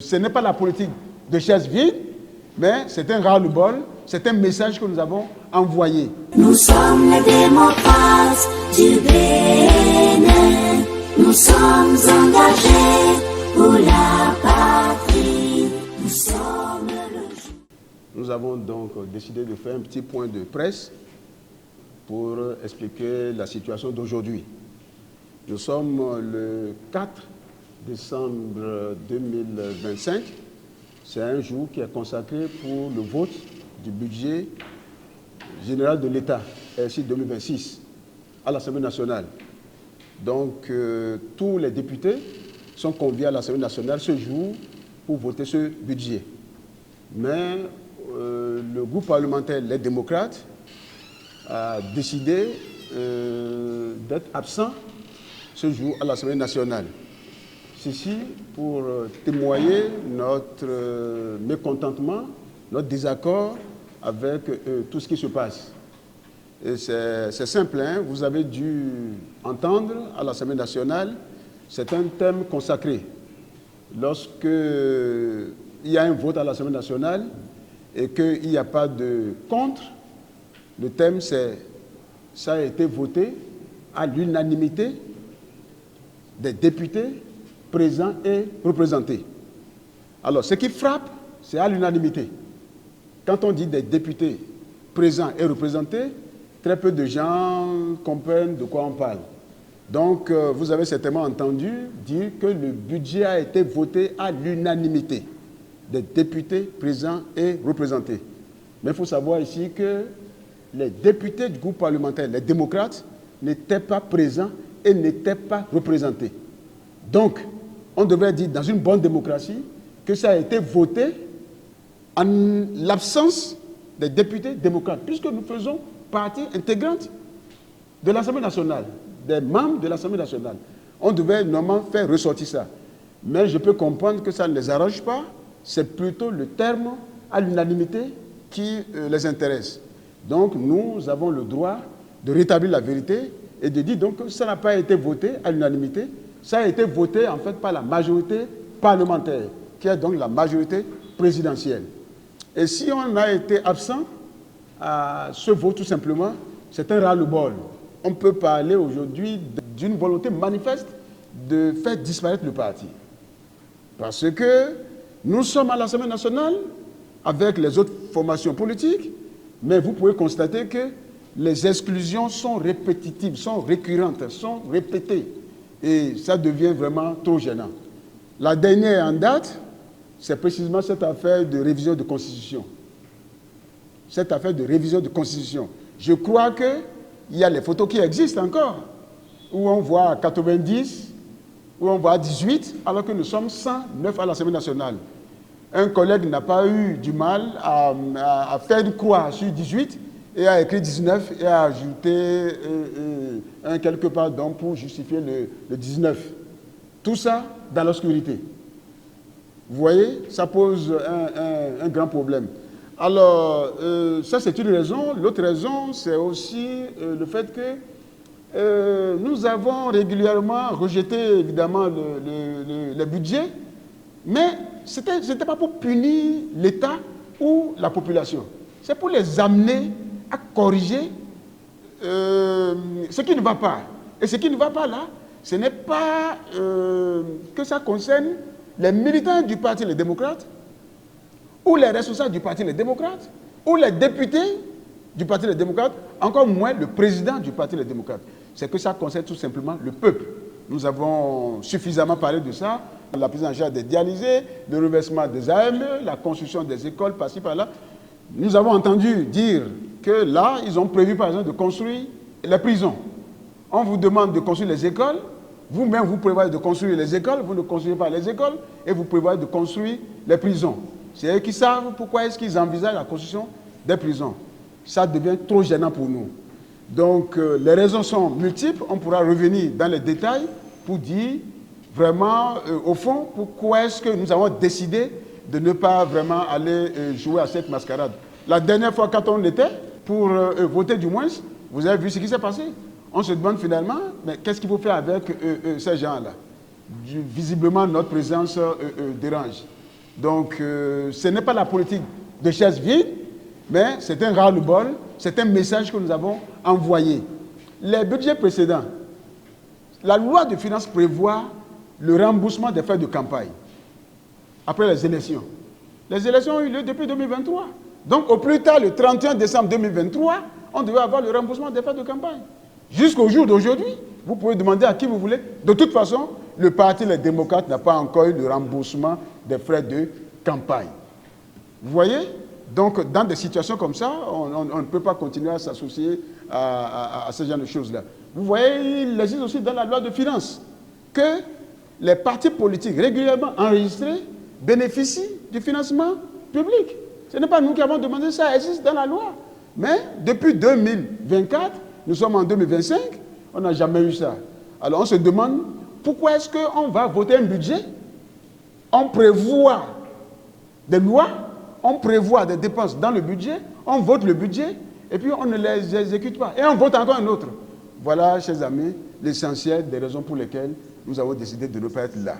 ce n'est pas la politique de chaises vides, mais c'est un ras-le-bol, c'est un message que nous avons envoyé. Nous sommes les démocrates du Bénin, nous sommes engagés pour la patrie, nous sommes le... Nous avons donc décidé de faire un petit point de presse pour expliquer la situation d'aujourd'hui. Nous sommes le 4 décembre 2025. C'est un jour qui est consacré pour le vote du budget général de l'État, RC 2026, à l'Assemblée nationale. Donc, tous les députés sont conviés à l'Assemblée nationale ce jour pour voter ce budget. Mais le groupe parlementaire, les démocrates, a décidé d'être absent ce jour à l'Assemblée nationale. Ceci pour témoigner notre mécontentement, notre désaccord avec tout ce qui se passe. Et c'est simple, hein, vous avez dû entendre à l'Assemblée nationale, c'est un thème consacré. Lorsque il y a un vote à l'Assemblée nationale et qu'il n'y a pas de contre, le thème c'est ça a été voté à l'unanimité des députés présents et représentés. Alors, ce qui frappe, c'est à l'unanimité. Quand on dit des députés présents et représentés, très peu de gens comprennent de quoi on parle. Donc, vous avez certainement entendu dire que le budget a été voté à l'unanimité des députés présents et représentés. Mais il faut savoir ici que les députés du groupe parlementaire, les démocrates, n'étaient pas présents et n'étaient pas représentés. Donc, on devrait dire dans une bonne démocratie que ça a été voté en l'absence des députés démocrates, puisque nous faisons partie intégrante de l'Assemblée nationale, des membres de l'Assemblée nationale. On devait normalement faire ressortir ça. Mais je peux comprendre que ça ne les arrange pas, c'est plutôt le terme à l'unanimité qui les intéresse. Donc nous avons le droit de rétablir la vérité et de dire donc que ça n'a pas été voté à l'unanimité, ça a été voté en fait par la majorité parlementaire, qui est donc la majorité présidentielle. Et si on a été absent à ce vote tout simplement, c'est un ras-le-bol. On peut parler aujourd'hui d'une volonté manifeste de faire disparaître le parti. Parce que nous sommes à l'Assemblée nationale avec les autres formations politiques, mais vous pouvez constater que les exclusions sont répétitives, sont récurrentes, sont répétées. Et ça devient vraiment trop gênant. La dernière en date, c'est précisément cette affaire de révision de constitution. Cette affaire de révision de constitution. Je crois qu'il y a les photos qui existent encore, où on voit 90, où on voit 18, alors que nous sommes 109 à l'Assemblée nationale. Un collègue n'a pas eu du mal à faire une croix sur 18 et a écrit 19 et a ajouté un quelque part donc pour justifier le 19. Tout ça dans l'obscurité. Vous voyez, ça pose un grand problème. Alors, ça c'est une raison. L'autre raison, c'est aussi le fait que nous avons régulièrement rejeté évidemment le budget, mais ce n'était pas pour punir l'État ou la population. C'est pour les amener à corriger ce qui ne va pas. Et ce qui ne va pas là, ce n'est pas que ça concerne les militants du Parti Les Démocrates, ou les responsables du Parti Les Démocrates, ou les députés du Parti Les Démocrates, encore moins le président du Parti Les Démocrates. C'est que ça concerne tout simplement le peuple. Nous avons suffisamment parlé de ça, la prise en charge des dialysés, le reversement des AME, la construction des écoles, par-ci, par-là. Nous avons entendu dire que là, ils ont prévu par exemple de construire les prisons. On vous demande de construire les écoles, vous-même vous prévoyez de construire les écoles, vous ne construisez pas les écoles, et vous prévoyez de construire les prisons. C'est eux qui savent pourquoi est-ce qu'ils envisagent la construction des prisons. Ça devient trop gênant pour nous. Donc les raisons sont multiples, on pourra revenir dans les détails pour dire vraiment, au fond, pourquoi est-ce que nous avons décidé de ne pas vraiment aller jouer à cette mascarade. La dernière fois, quand on était, pour voter du moins, vous avez vu ce qui s'est passé. On se demande finalement, mais qu'est-ce qu'il faut faire avec ces gens-là? Visiblement, notre présence dérange. Donc, ce n'est pas la politique de chaises vides, mais c'est un ras-le-bol, c'est un message que nous avons envoyé. Les budgets précédents, la loi de finances prévoit le remboursement des frais de campagne après les élections. Les élections ont eu lieu depuis 2023. Donc, au plus tard, le 31 décembre 2023, on devait avoir le remboursement des frais de campagne. Jusqu'au jour d'aujourd'hui, vous pouvez demander à qui vous voulez. De toute façon, le Parti Les Démocrates n'a pas encore eu le remboursement des frais de campagne. Vous voyez? Donc, dans des situations comme ça, on ne peut pas continuer à s'associer à ce genre de choses-là. Vous voyez, il existe aussi dans la loi de finances que les partis politiques régulièrement enregistrés bénéficient du financement public. Ce n'est pas nous qui avons demandé ça, ça existe dans la loi. Mais depuis 2024, nous sommes en 2025, on n'a jamais eu ça. Alors on se demande pourquoi est-ce qu'on va voter un budget, on prévoit des lois, on prévoit des dépenses dans le budget, on vote le budget et puis on ne les exécute pas. Et on vote encore un autre. Voilà, chers amis, l'essentiel des raisons pour lesquelles nous avons décidé de ne pas être là.